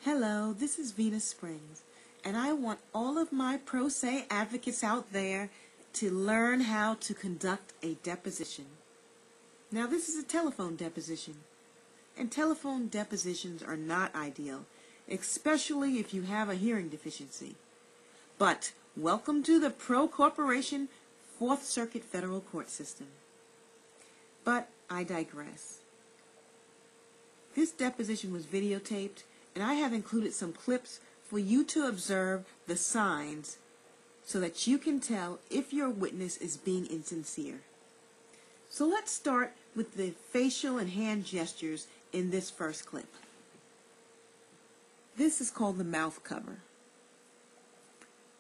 Hello, this is Venus Springs, and I want all of my pro se advocates out there to learn how to conduct a deposition. Now, this is a telephone deposition, and telephone depositions are not ideal, especially if you have a hearing deficiency. But welcome to the Pro Corporation Fourth Circuit Federal Court System. But I digress. This deposition was videotaped, and I have included some clips for you to observe the signs so that you can tell if your witness is being insincere. So let's start with the facial and hand gestures in this first clip. This is called the mouth cover.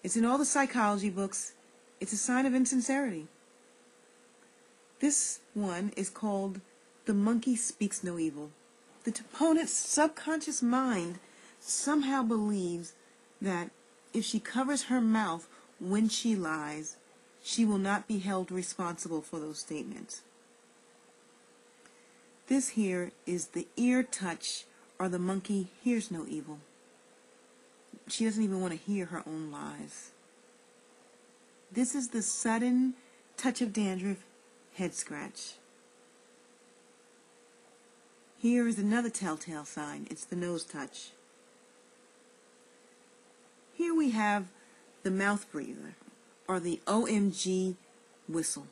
It's in all the psychology books. It's a sign of insincerity. This one is called the monkey speaks no evil. The deponent's subconscious mind somehow believes that if she covers her mouth when she lies, she will not be held responsible for those statements. This here is the ear touch, or the monkey hears no evil. She doesn't even want to hear her own lies. This is the sudden touch of dandruff, head scratch. Here is another telltale sign. It's the nose touch. Here we have the mouth breather, or the OMG whistle.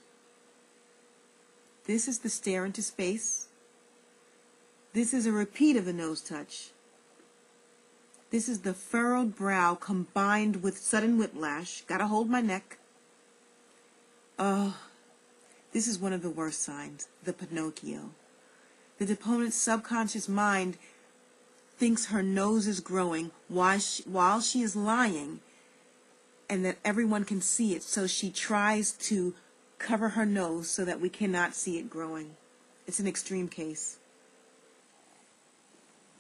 This is the stare into space. This is a repeat of the nose touch. This is the furrowed brow combined with sudden whiplash. Gotta hold my neck. Oh, this is one of the worst signs, the Pinocchio. The deponent's subconscious mind thinks her nose is growing while she is lying, and that everyone can see it, so she tries to cover her nose so that we cannot see it growing. It's an extreme case.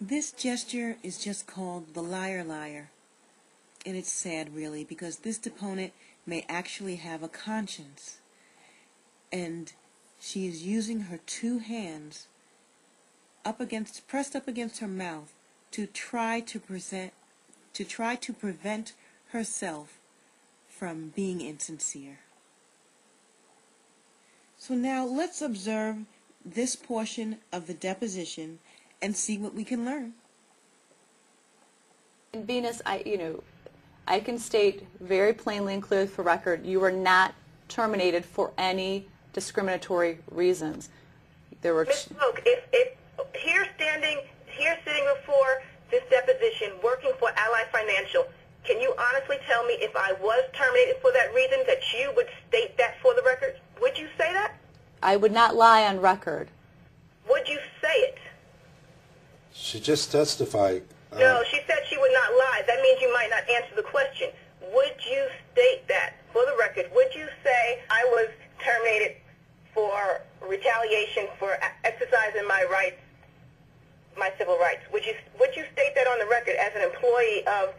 This gesture is just called the liar liar, and it's sad really, because this deponent may actually have a conscience, and she is using her two hands pressed up against her mouth to try to prevent herself from being insincere. So now let's observe this portion of the deposition and see what we can learn. And Venus, I can state very plainly and clearly for record, you were not terminated for any discriminatory reasons. There were. Ms. Smoke, if here sitting before this deposition, working for Ally Financial, can you honestly tell me if I was terminated for that reason, that you would state that for the record? Would you say that? I would not lie on record. Would you say it? She just testified. No, she said she would not lie. That means you might not answer the question. Would you state that for the record? Would you say I was terminated for retaliation for exercising my rights, my civil rights? Would you state that on the record as an employee of,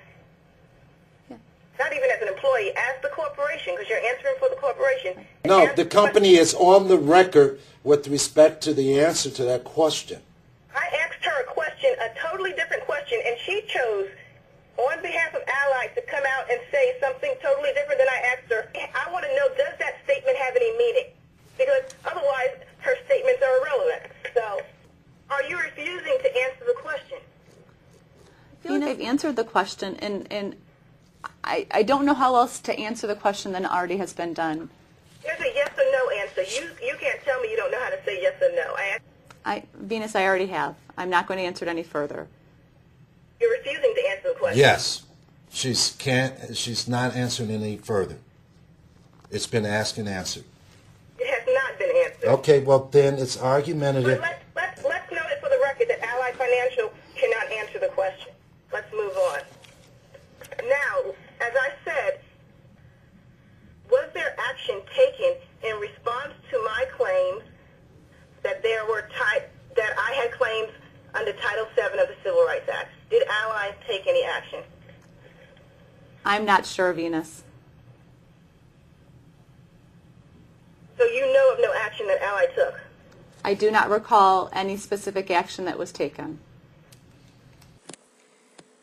not even as an employee, as the corporation, because you're answering for the corporation? No, the company is on the record with respect to the answer to that question. I asked her a question, a totally different question, and she chose, on behalf of Allied, to come out and say something totally different than I asked her. I want to know, does that statement have any meaning? Because otherwise, her statements are irrelevant. So, are you refusing to answer the question? I feel like I've answered the question, and I don't know how else to answer the question than already has been done. There's a yes or no answer. You can't tell me you don't know how to say yes or no. Venus, I already have. I'm not going to answer it any further. You're refusing to answer the question. Yes. She's not answering any further. It's been asked and answered. It has not been answered. Okay, well then it's argumentative. Let's note it for the record that Ally Financial cannot answer the question. Let's move on. Now, as I said, was there action taken in response to my claims that that I had claims under Title VII of the Civil Rights Act? Did Ally take any action? I'm not sure, Venus. So you know of no action that Ally took? I do not recall any specific action that was taken.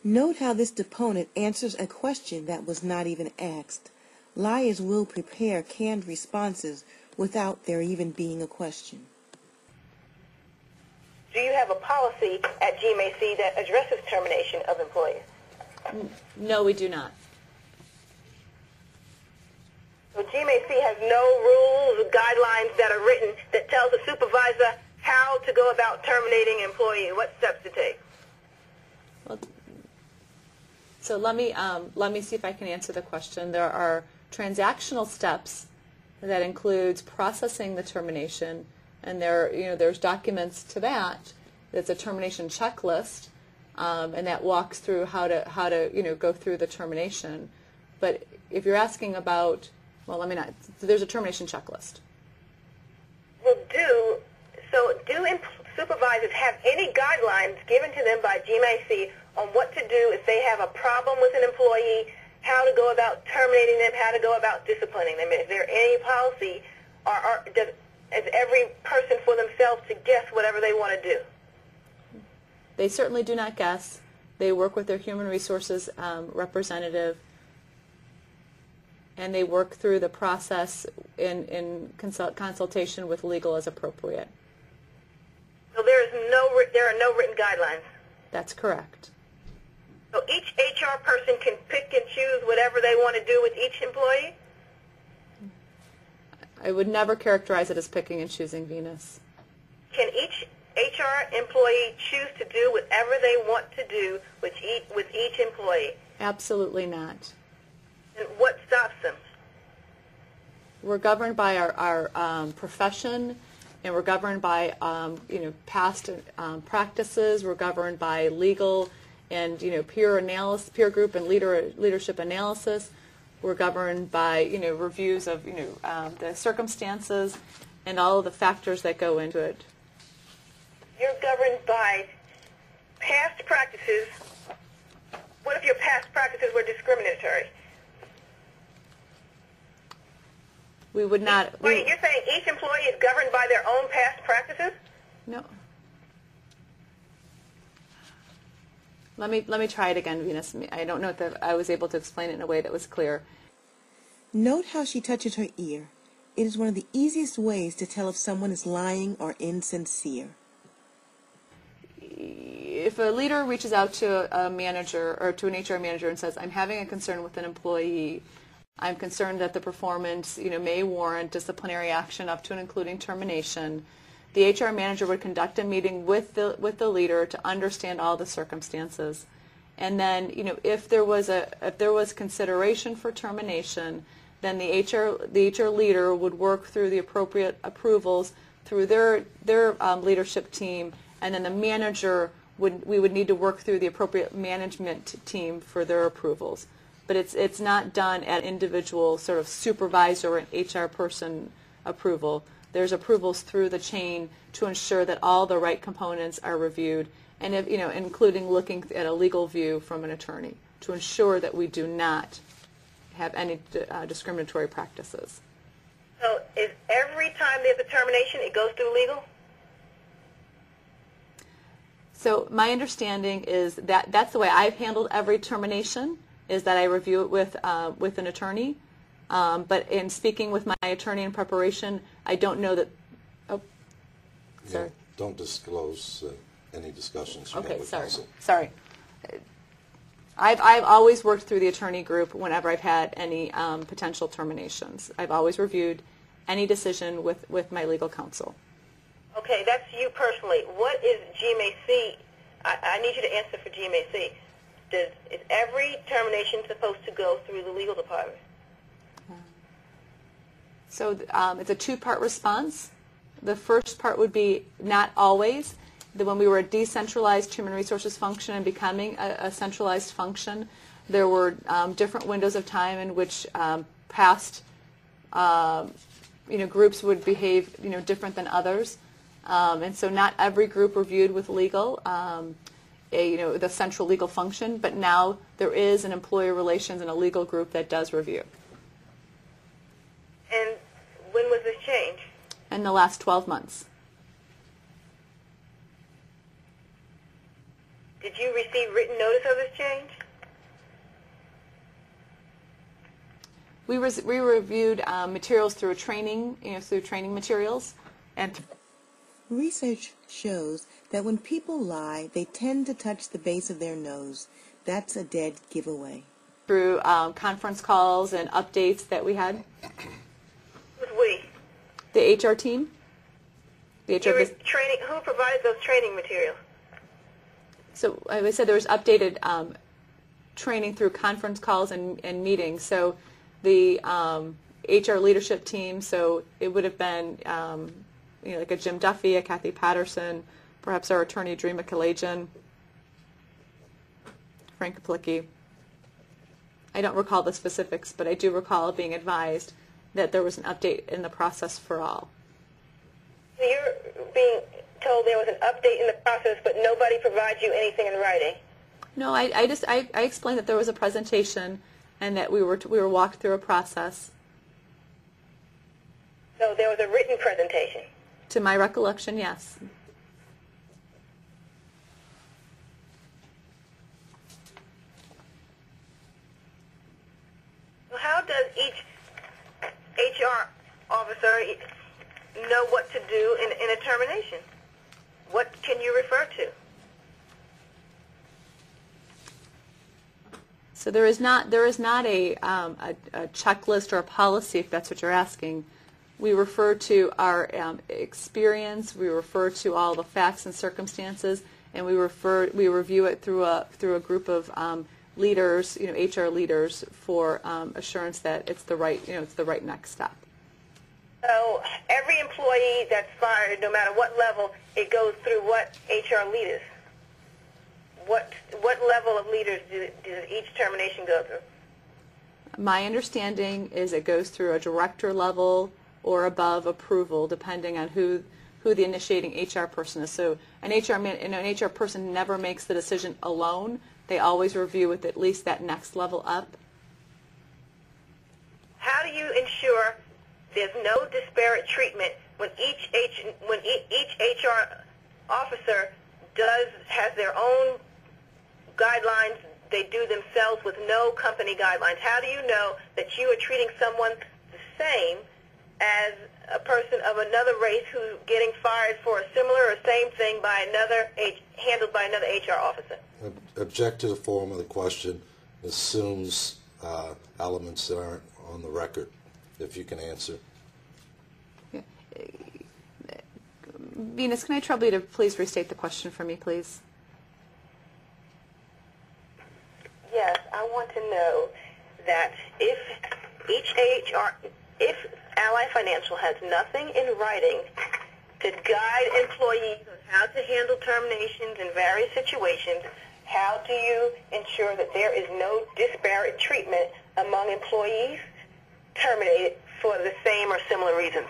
Note how this deponent answers a question that was not even asked. Liars will prepare canned responses without there even being a question. Do you have a policy at GMAC that addresses termination of employees? No, we do not. So GMAC has no rules or guidelines that are written that tells the supervisor how to go about terminating an employee, what steps to take. Well, so let me see if I can answer the question. There are transactional steps that includes processing the termination, and there's documents to that. That's a termination checklist, and that walks through how to go through the termination. But if you're asking about, well, let me not. There's a termination checklist. Well, do supervisors have any guidelines given to them by GMAC on what to do if they have a problem with an employee, how to go about terminating them, how to go about disciplining them? Is there any policy, or is every person for themselves to guess whatever they want to do? They certainly do not guess. They work with their human resources representative, and they work through the process in consultation with legal as appropriate. So there are no written guidelines. That's correct. So each HR person can pick and choose whatever they want to do with each employee? I would never characterize it as picking and choosing, Venus. Can each HR employee choose to do whatever they want to do with each employee? Absolutely not. And what stops them? We're governed by our profession, and we're governed by past practices. We're governed by legal and peer group and leadership analysis. We're governed by reviews of the circumstances and all of the factors that go into it. You're governed by past practices. What if your past practices were discriminatory? We would not. You're saying each employee is governed by their own past practices? No. Let me try it again, Venus. I don't know if I was able to explain it in a way that was clear. Note how she touches her ear. It is one of the easiest ways to tell if someone is lying or insincere. If a leader reaches out to a manager or to an HR manager and says, I'm having a concern with an employee, I'm concerned that the performance may warrant disciplinary action up to and including termination, the HR manager would conduct a meeting with the leader to understand all the circumstances. And then, if there was consideration for termination, then the HR leader would work through the appropriate approvals through their leadership team, and then the manager we would need to work through the appropriate management team for their approvals. But it's not done at individual sort of supervisor and HR person approval. There's approvals through the chain to ensure that all the right components are reviewed, and including looking at a legal view from an attorney to ensure that we do not have any discriminatory practices. So is every time there's a termination, it goes through legal? So my understanding is that that's the way I've handled every termination, is that I review it with an attorney. But in speaking with my attorney in preparation, I don't know that. Oh, sorry. Yeah, don't disclose any discussions you Okay, have with counsel. Sorry. I've always worked through the attorney group whenever I've had any potential terminations. I've always reviewed any decision with my legal counsel. Okay, that's you personally. What is GMAC? I need you to answer for GMAC. Is every termination supposed to go through the legal department? So it's a two-part response. The first part would be not always. When we were a decentralized human resources function and becoming a centralized function, there were different windows of time in which past groups would behave different than others. And so not every group reviewed with legal, the central legal function, but now there is an employee relations and a legal group that does review. And when was this change? In the last 12 months. Did you receive written notice of this change? We reviewed materials through training, through training materials, and Research shows that when people lie, they tend to touch the base of their nose. That's a dead giveaway. through conference calls and updates that we had. Who's we? The HR team. The HR You were bus- training. Who provided those training materials? So like I said, there was updated training through conference calls and meetings. So the HR leadership team, so it would have been like a Jim Duffy, a Kathy Patterson, perhaps our attorney Dreama Kalajian, Frank Kaplicki. I don't recall the specifics, but I do recall being advised that there was an update in the process for all. So you're being told there was an update in the process, but nobody provides you anything in writing. No, I explained that there was a presentation and that we were walked through a process. So there was a written presentation. To my recollection, yes. Well, how does each HR officer know what to do in a termination? What can you refer to? So there is not a checklist or a policy, if that's what you're asking. We refer to our experience. We refer to all the facts and circumstances, and we review it through a group of leaders, HR leaders, for assurance that it's the right next step. So every employee that's fired, no matter what level, it goes through what HR leaders? What level of leaders does each termination go through? My understanding is it goes through a director level or above approval, depending on who the initiating HR person is. So an HR person never makes the decision alone. They always review with at least that next level up. How do you ensure there's no disparate treatment when each HR officer has their own guidelines they do themselves with no company guidelines? How do you know that you are treating someone the same as a person of another race who's getting fired for a similar or same thing handled by another HR officer? Object to the form of the question assumes elements that aren't on the record, if you can answer. Venus, can I trouble you to please restate the question for me, please? Yes, I want to know that if Ally Financial has nothing in writing to guide employees on how to handle terminations in various situations, how do you ensure that there is no disparate treatment among employees terminated for the same or similar reasons?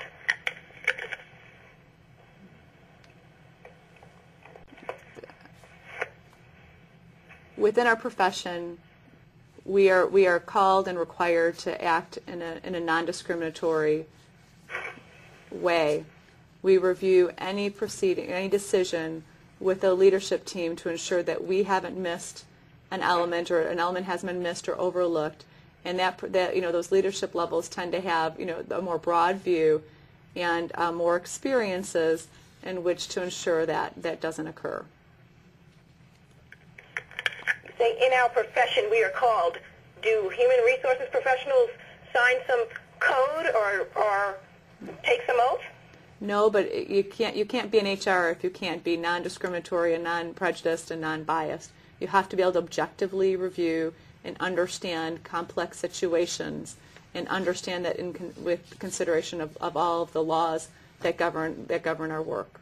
Within our profession, we are called and required to act in a non-discriminatory way. We review any proceeding, any decision with the leadership team to ensure that we haven't missed an element, or an element has been missed or overlooked, and that those leadership levels tend to have a more broad view and more experiences in which to ensure that doesn't occur. Say in our profession we are called, do human resources professionals sign some code or take some oath? No, but you can't be an HR if you can't be non-discriminatory and non-prejudiced and non-biased. You have to be able to objectively review and understand complex situations and understand that with consideration of all of the laws that govern our work.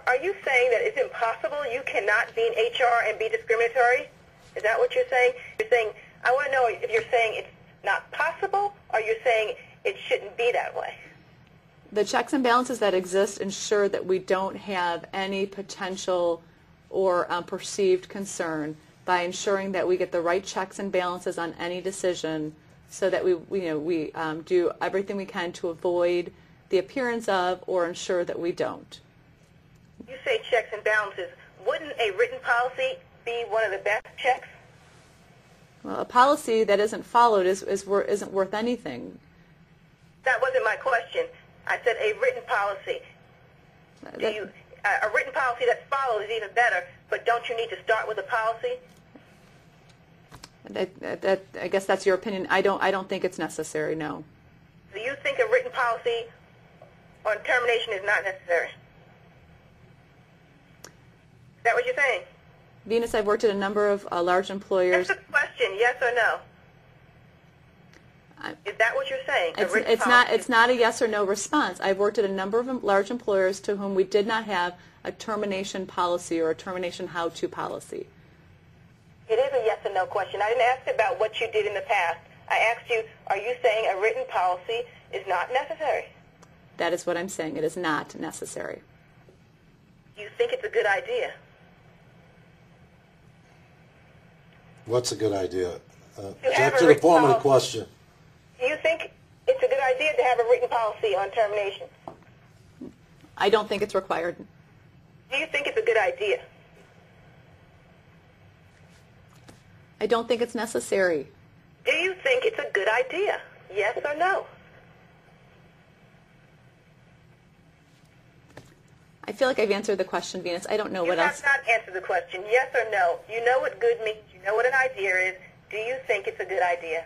Are you saying that it's impossible? You cannot be in HR and be discriminatory? Is that what you're saying? You're saying, I want to know if you're saying it's not possible, or you're saying it shouldn't be that way. The checks and balances that exist ensure that we don't have any potential or perceived concern by ensuring that we get the right checks and balances on any decision, so that we do everything we can to avoid the appearance of or ensure that we don't. You say checks and balances. wouldn't a written policy be one of the best checks? Well, a policy that isn't followed isn't worth anything. That wasn't my question. I said a written policy. A written policy that's followed is even better, but don't you need to start with a policy? I guess that's your opinion. I don't think it's necessary, no. Do you think a written policy on termination is not necessary? Is that what you're saying? Venus, I've worked at a number of large employers. That's the question, yes or no? Is that what you're saying? It's not a yes or no response. I've worked at a number of large employers to whom we did not have a termination policy or a termination how-to policy. It is a yes or no question. I didn't ask about what you did in the past. I asked you, are you saying a written policy is not necessary? That is what I'm saying. It is not necessary. You think it's a good idea? What's a good idea? have Get a to the written form of the policy. question. Do you think it's a good idea to have a written policy on termination? I don't think it's required. Do you think it's a good idea? I don't think it's necessary. Do you think it's a good idea? Yes or no? I feel like I've answered the question, Venus. I don't know what else. You have not answered the question. Yes or no? You know what good means. You know what an idea is. Do you think it's a good idea?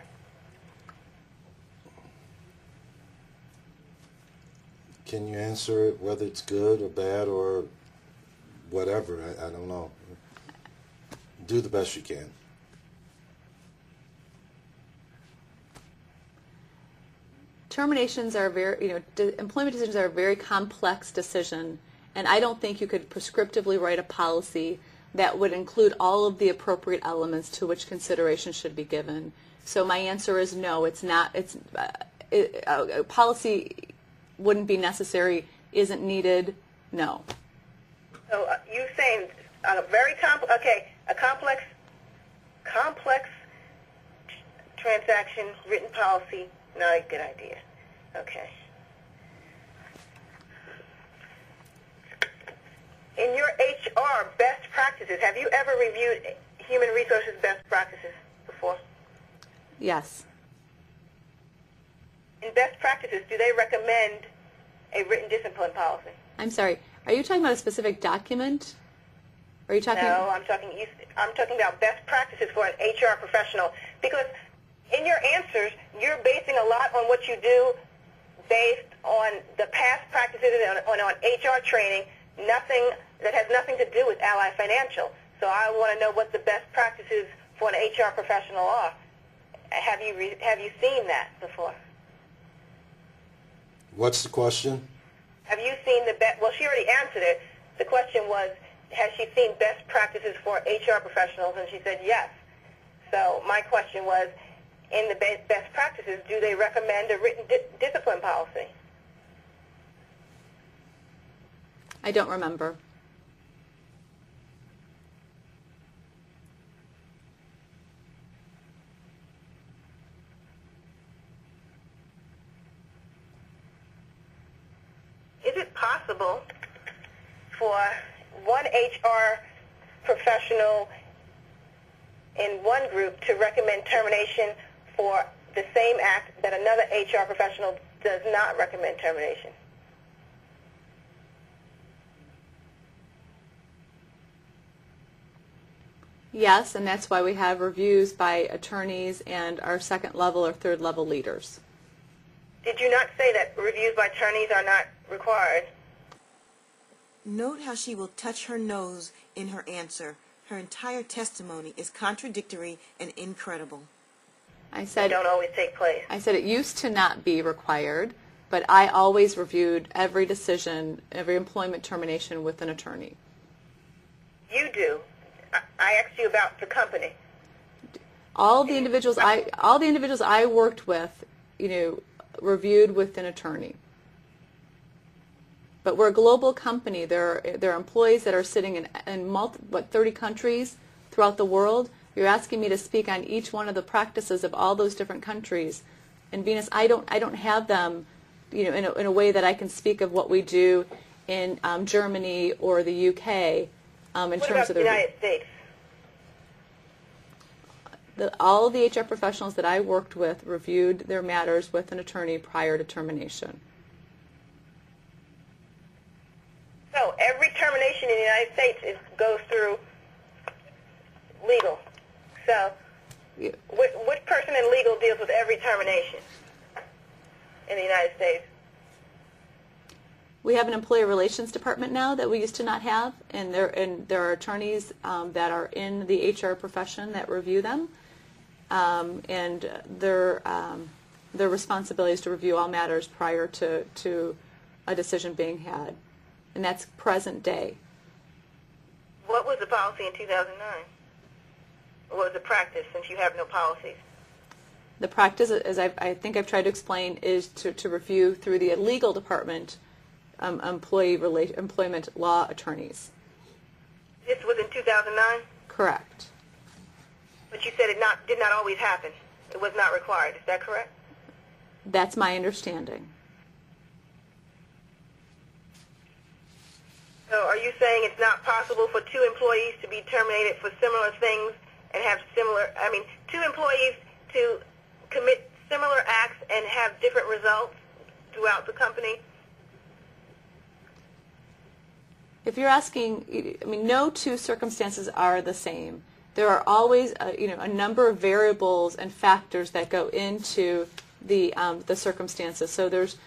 Can you answer it whether it's good or bad or whatever? I don't know. Do the best you can. Terminations are employment decisions are a very complex decision, and I don't think you could prescriptively write a policy that would include all of the appropriate elements to which consideration should be given. So my answer is no. It's not. A policy wouldn't be necessary. Isn't needed. No. So you saying a very complex transaction, written policy, not a good idea. Okay. In your HR best practices, have you ever reviewed human resources best practices before? Yes. In best practices, do they recommend a written discipline policy? I'm sorry. Are you talking about a specific document? Are you talking? No, I'm talking about best practices for an HR professional, because in your answers, you're basing a lot on what you do based on the past practices and on HR training, nothing that has nothing to do with Ally Financial. So I want to know what the best practices for an HR professional are. Have you seen that before? What's the question? Have you seen the best? Well, she already answered it. The question was, has she seen best practices for HR professionals? And she said yes. So my question was, in the best practices, do they recommend a written discipline policy? I don't remember. Is it possible for one HR professional in one group to recommend termination for the same act that another HR professional does not recommend termination? Yes, and that's why we have reviews by attorneys and our second level or third level leaders. Did you not say that reviews by attorneys are not required? Note how she will touch her nose in her answer. Her entire testimony is contradictory and incredible. I said They don't always take place. I said it used to not be required, but I always reviewed every decision, every employment termination with an attorney. You do. I asked you about the company. All the individuals I worked with, reviewed with an attorney. But we're a global company. There are employees that are sitting in 30 countries throughout the world. You're asking me to speak on each one of the practices of all those different countries. And Venus, I don't have them, in a way that I can speak of what we do in Germany or the UK. in What terms about of the United States? All of the HR professionals that I worked with reviewed their matters with an attorney prior to termination. So every termination in the United States goes through legal. So Yeah. which person in legal deals with every termination in the United States? We have an employee relations department now that we used to not have, and there are attorneys that are in the HR profession that review them, and their responsibility is to review all matters prior to a decision being had, and that's present day. What was the policy in 2009? What was the practice, since you have no policies? The practice, as I think I've tried to explain, is to review through the legal department employment law attorneys. This was in 2009? Correct. But you said it did not always happen. It was not required. Is that correct? That's my understanding. So are you saying it's not possible for two employees to be terminated for similar things and have two employees to commit similar acts and have different results throughout the company? If you're asking, no two circumstances are the same. There are always, a number of variables and factors that go into the circumstances. So there's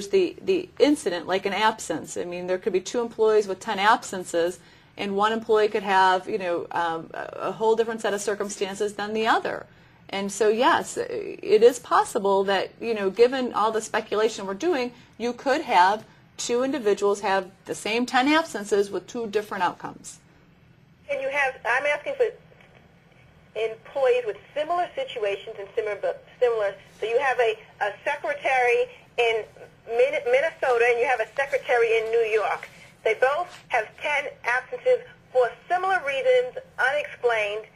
the incident, like an absence. There could be two employees with 10 absences, and one employee could have, a whole different set of circumstances than the other. And so, yes, it is possible that, given all the speculation we're doing, you could have two individuals have the same 10 absences with two different outcomes. Can you have, I'm asking for employees with similar situations and similar, so you have a secretary in Minnesota and you have a secretary in New York. They both have 10 absences for similar reasons, unexplained.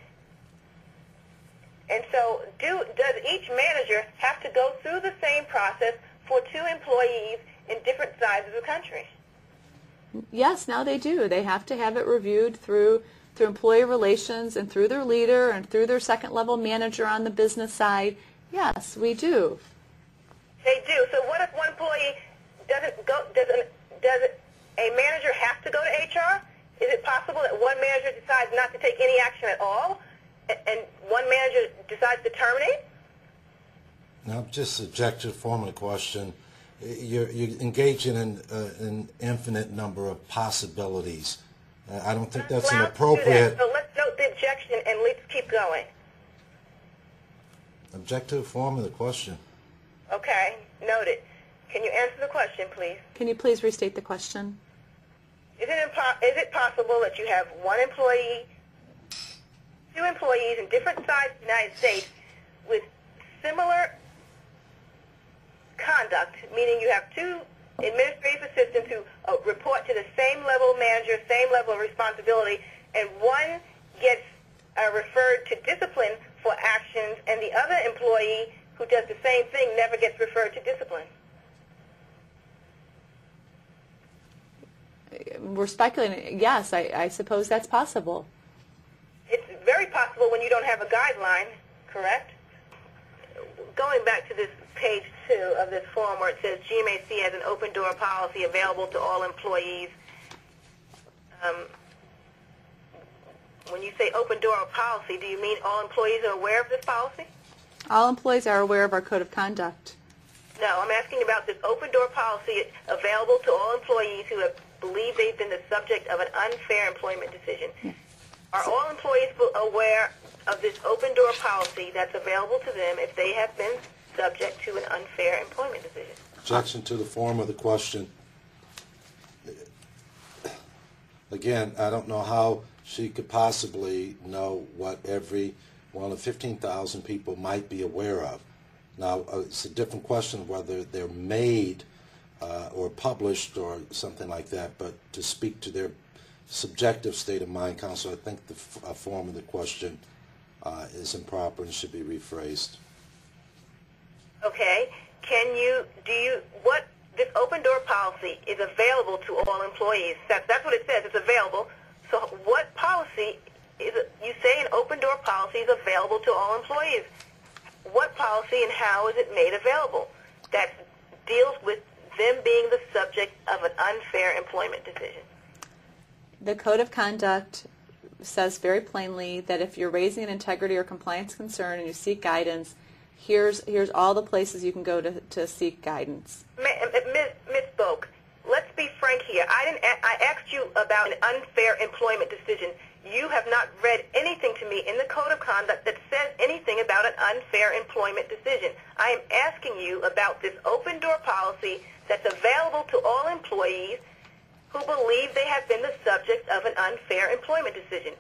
And so does each manager have to go through the same process for two employees in different sides of the country? Yes, now they do. They have to have it reviewed through employee relations and through their leader and through their second level manager on the business side. Yes, we do. They do. So what if one employee doesn't go? Does a manager have to go to HR? Is it possible that one manager decides not to take any action at all, and one manager decides to terminate? Now, just subjective form of the question. You're engaging in an infinite number of possibilities. I don't think that's an appropriate. So let's note the objection and let's keep going. Objective form of the question. Okay, noted. Can you answer the question, please? Can you please restate the question? Is it possible that you have one employee, two employees in different sides of the United States with similar conduct, meaning you have two administrative assistants who report to the same level manager, same level of responsibility, and one gets referred to discipline for actions, and the other employee who does the same thing never gets referred to discipline? We're speculating. Yes, I suppose that's possible. It's very possible when you don't have a guideline, correct? Going back to this page 2 of this form where it says GMAC has an open door policy available to all employees. When you say open door policy, do you mean all employees are aware of this policy? All employees are aware of our code of conduct. No, I'm asking about this open door policy available to all employees who have believed they've been the subject of an unfair employment decision. Yes. Are all employees aware of this open door policy that's available to them if they have been subject to an unfair employment decision? Objection to the form of the question. Again, I don't know how she could possibly know what every one of 15,000 people might be aware of. Now, it's a different question whether they're made or published or something like that, but to speak to their subjective state of mind, Counsel, I think the form of the question is improper and should be rephrased. Okay. This open door policy is available to all employees. That's what it says. It's available. So what policy is it? You say an open door policy is available to all employees. What policy and how is it made available that deals with them being the subject of an unfair employment decision? The Code of Conduct says very plainly that if you're raising an integrity or compliance concern and you seek guidance, here's all the places you can go to seek guidance. Misspoke. Let's be frank here. I asked you about an unfair employment decision. You have not read anything to me in the Code of Conduct that says anything about an unfair employment decision. I am asking you about this open door policy that's available to all employees who believe they have been the subject of an unfair employment decision.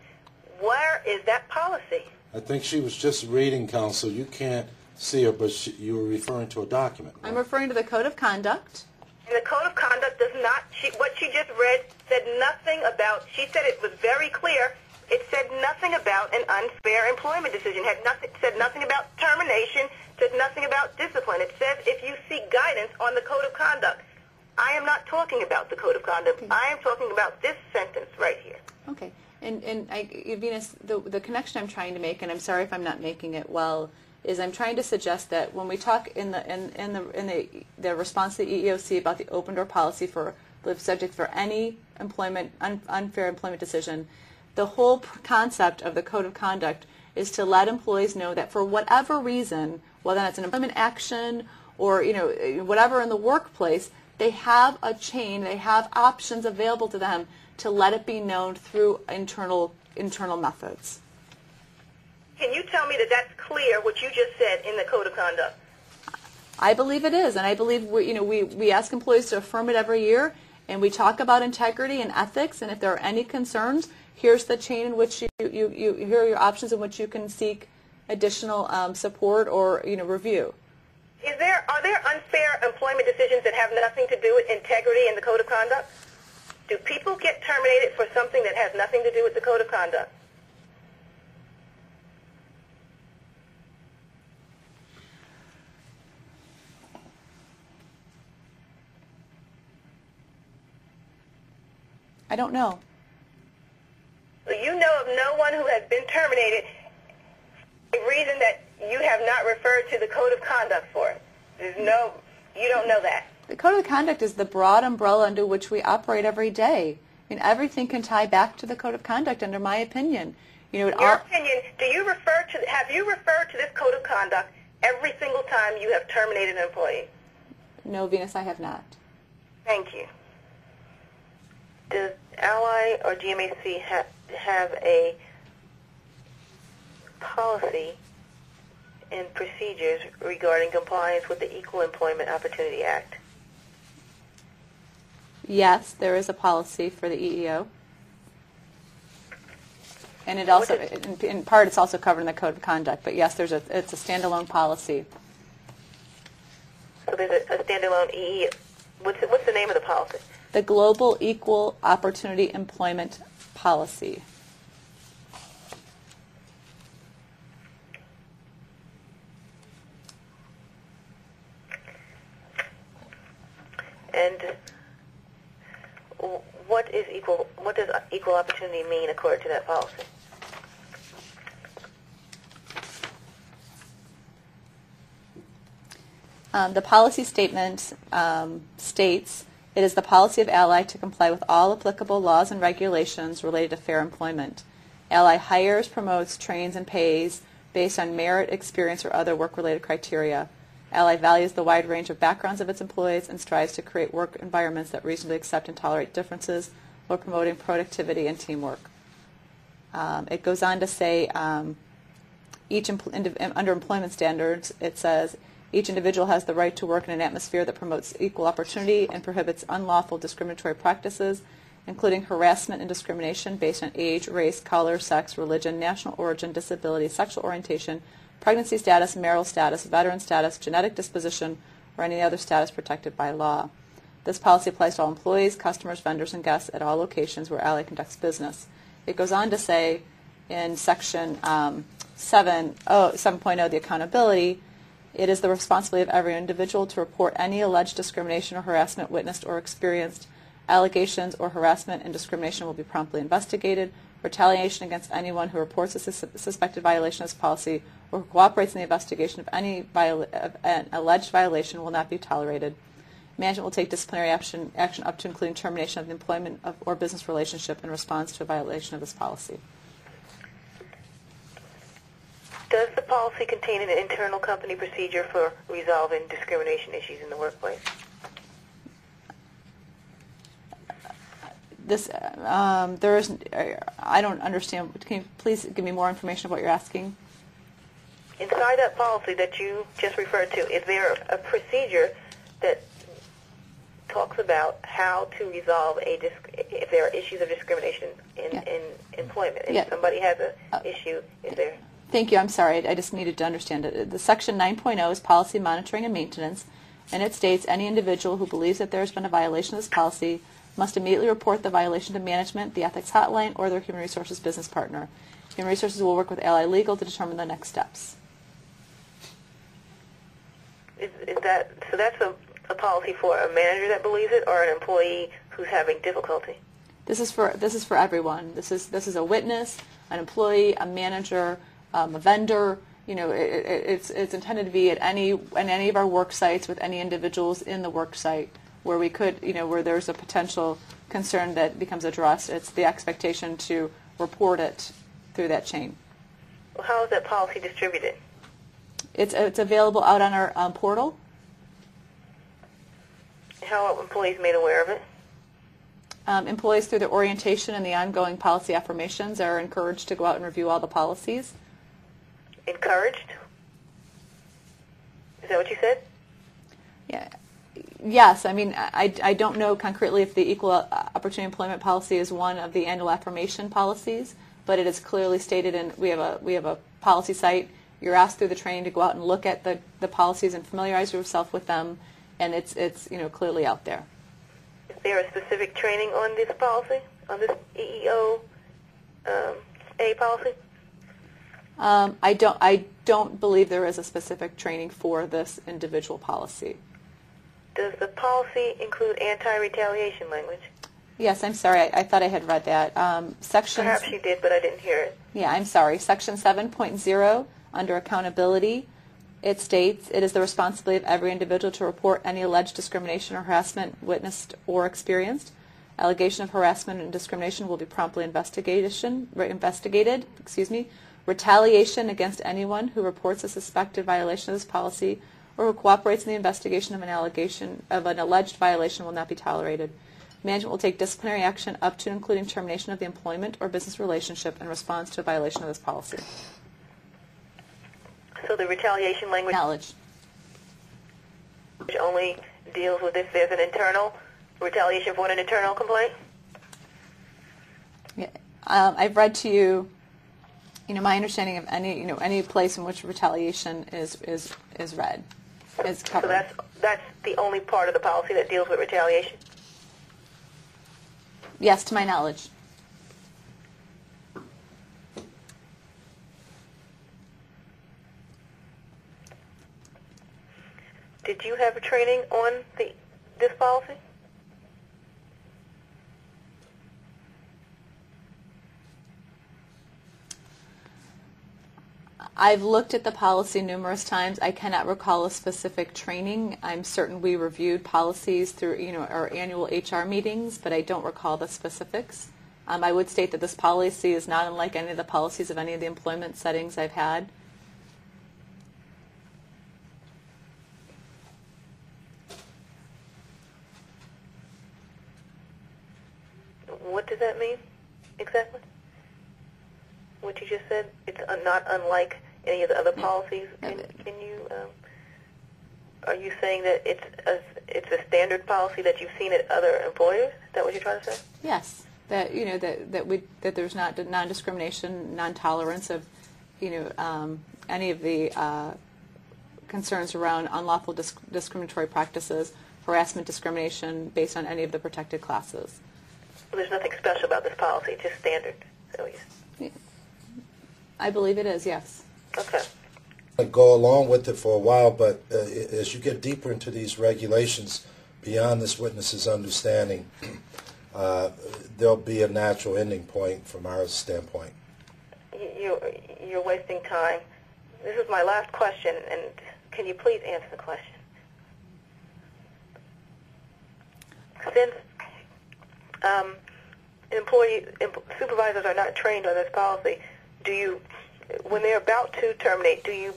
Where is that policy? I think she was just reading, counsel. You can't see her, but you were referring to a document. Right? I'm referring to the Code of Conduct. And the Code of Conduct does not, what she just read said nothing about, she said it was very clear, it said nothing about an unfair employment decision, said nothing about termination, said nothing about discipline. It says if you seek guidance on the Code of Conduct. I am not talking about the Code of Conduct. I am talking about this sentence right here. Okay. And Venus, the connection I'm trying to make, and I'm sorry if I'm not making it well, is I'm trying to suggest that when we talk in the response to the EEOC about the open door policy for the subject for any unfair employment decision, the whole concept of the Code of Conduct is to let employees know that for whatever reason, whether that's an employment action or whatever in the workplace, they have a chain, they have options available to them to let it be known through internal methods. Can you tell me that that's clear, what you just said in the Code of Conduct? I believe it is, and I believe we ask employees to affirm it every year, and we talk about integrity and ethics, and if there are any concerns, here's the chain in which here are your options in which you can seek additional support or review. Are there unfair employment decisions that have nothing to do with integrity in the Code of Conduct? Do people get terminated for something that has nothing to do with the Code of Conduct? I don't know. So you know of no one who has been terminated for a reason that you have not referred to the Code of Conduct for it. You don't know that. The Code of Conduct is the broad umbrella under which we operate every day. I mean, everything can tie back to the Code of Conduct, under my opinion. Your opinion, have you referred to this Code of Conduct every single time you have terminated an employee? No, Venus, I have not. Thank you. Does Ally or GMAC have a policy and procedures regarding compliance with the Equal Employment Opportunity Act? Yes, there is a policy for the EEO. And it also, in part, it's also covered in the Code of Conduct. But yes, it's a standalone policy. So there's a standalone EEO. What's the name of the policy? The Global Equal Opportunity Employment Policy. And what does equal opportunity mean according to that policy? The policy statement states, it is the policy of Ally to comply with all applicable laws and regulations related to fair employment. Ally hires, promotes, trains, and pays based on merit, experience, or other work-related criteria. Ally values the wide range of backgrounds of its employees and strives to create work environments that reasonably accept and tolerate differences while promoting productivity and teamwork. It goes on to say, under employment standards, it says, each individual has the right to work in an atmosphere that promotes equal opportunity and prohibits unlawful discriminatory practices, including harassment and discrimination based on age, race, color, sex, religion, national origin, disability, sexual orientation, pregnancy status, marital status, veteran status, genetic disposition, or any other status protected by law. This policy applies to all employees, customers, vendors, and guests at all locations where Ally conducts business. It goes on to say in Section 7.0, the accountability, it is the responsibility of every individual to report any alleged discrimination or harassment witnessed or experienced Allegations or harassment and discrimination will be promptly investigated. Retaliation against anyone who reports a suspected violation of this policy or who cooperates in the investigation of an alleged violation will not be tolerated. Management will take disciplinary action up to including termination of the employment or business relationship in response to a violation of this policy. Does the policy contain an internal company procedure for resolving discrimination issues in the workplace? There is. I don't understand. Can you please give me more information of what you're asking? Inside that policy that you just referred to, is there a procedure that talks about how to resolve if there are issues of discrimination in employment? If somebody has an issue, is there? Thank you. I'm sorry. I just needed to understand it. The Section 9.0 is policy monitoring and maintenance, and it states any individual who believes that there has been a violation of this policy must immediately report the violation to management, the ethics hotline, or their human resources business partner. Human resources will work with Ally Legal to determine the next steps. Is that so? That's a policy for a manager that believes it, or an employee who's having difficulty? This is for everyone. This is a witness, an employee, a manager, a vendor. You know, it's intended to be at any of our work sites with any individuals in the work site where we could, where there's a potential concern that becomes addressed. It's the expectation to report it through that chain. Well, how is that policy distributed? It's available out on our portal. How are employees made aware of it? Employees, through the orientation and the ongoing policy affirmations, are encouraged to go out and review all the policies. Encouraged? Is that what you said? Yeah. Yes. I mean, I don't know concretely if the Equal Opportunity Employment Policy is one of the annual affirmation policies, but it is clearly stated, and we have a policy site. You're asked through the training to go out and look at the policies and familiarize yourself with them, and it's clearly out there. Is there a specific training on this policy, on this EEO A policy? I don't believe there is a specific training for this individual policy. Does the policy include anti-retaliation language? Yes, I'm sorry. I thought I had read that. Perhaps you did, but I didn't hear it. Yeah, I'm sorry. Section 7.0, under accountability, it states, it is the responsibility of every individual to report any alleged discrimination or harassment witnessed or experienced. Allegation of harassment and discrimination will be promptly investigated. Retaliation against anyone who reports a suspected violation of this policy or who cooperates in the investigation of an alleged violation will not be tolerated. Management will take disciplinary action up to and including termination of the employment or business relationship in response to a violation of this policy. So the retaliation language only deals with if there's an internal retaliation for an internal complaint? Yeah. I've read to you, my understanding of any place in which retaliation is read, is covered. So that's the only part of the policy that deals with retaliation? Yes, to my knowledge. Did you have a training on this policy? I've looked at the policy numerous times. I cannot recall a specific training. I'm certain we reviewed policies through our annual HR meetings, but I don't recall the specifics. I would state that this policy is not unlike any of the policies of any of the employment settings I've had. What does that mean exactly? What you just said, it's not unlike any of the other policies. Can you? Are you saying that it's a standard policy that you've seen at other employers? Is that what you're trying to say? Yes, that that there's not non-discrimination, non-tolerance of any of the concerns around unlawful discriminatory practices, harassment, discrimination based on any of the protected classes. Well, there's nothing special about this policy, just standard. So I believe it is, yes. Okay. I go along with it for a while, but as you get deeper into these regulations, beyond this witness's understanding, there'll be a natural ending point from our standpoint. You're wasting time. This is my last question, and can you please answer the question? Since supervisors are not trained on this policy, when they're about to terminate, do you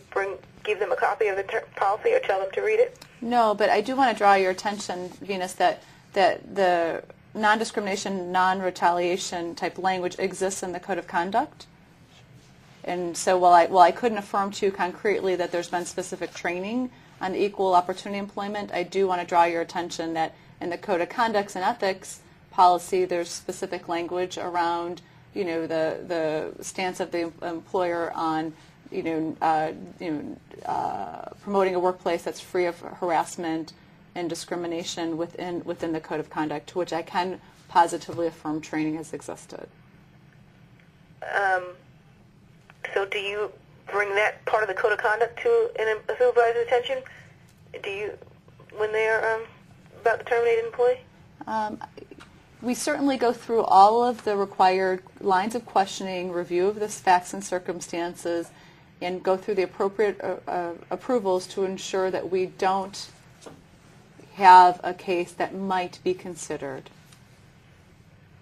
give them a copy of the policy or tell them to read it? No, but I do want to draw your attention, Venus, that the non-discrimination, non-retaliation type language exists in the Code of Conduct. And so while I couldn't affirm to you concretely that there's been specific training on equal opportunity employment, I do want to draw your attention that in the Code of Conduct and Ethics policy, there's specific language around, the stance of the employer on, promoting a workplace that's free of harassment and discrimination within the Code of Conduct, to which I can positively affirm training has existed. So do you bring that part of the Code of Conduct to a supervisor's attention? When they're about to terminate an employee? We certainly go through all of the required lines of questioning, review of the facts and circumstances, and go through the appropriate approvals to ensure that we don't have a case that might be considered.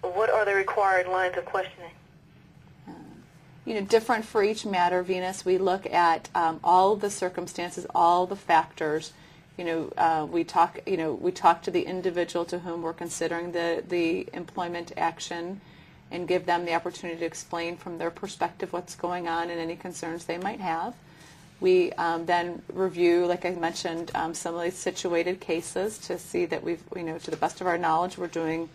What are the required lines of questioning? Different for each matter, Venus. We look at all the circumstances, all the factors. We talk to the individual to whom we're considering the employment action, and give them the opportunity to explain from their perspective what's going on and any concerns they might have. We then review, like I mentioned, similarly situated cases to see that to the best of our knowledge, the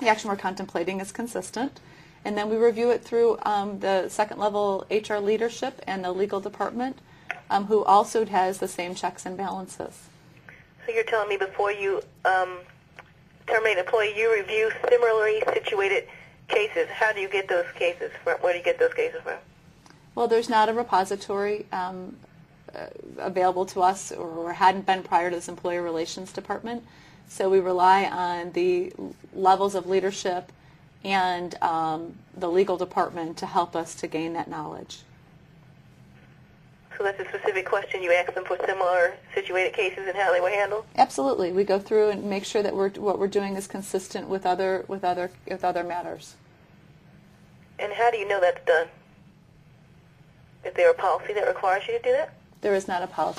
action we're contemplating is consistent. And then we review it through the second level HR leadership and the legal department, who also has the same checks and balances. So you're telling me before you terminate an employee, you review similarly situated cases. How do you get those cases from? Where do you get those cases from? Well, there's not a repository available to us, or hadn't been prior to this employee relations department. So we rely on the levels of leadership and the legal department to help us to gain that knowledge. So that's a specific question. You ask them for similar situated cases and how they were handled? Absolutely. We go through and make sure that what we're doing is consistent with other matters. And how do you know that's done? Is there a policy that requires you to do that? There is not a policy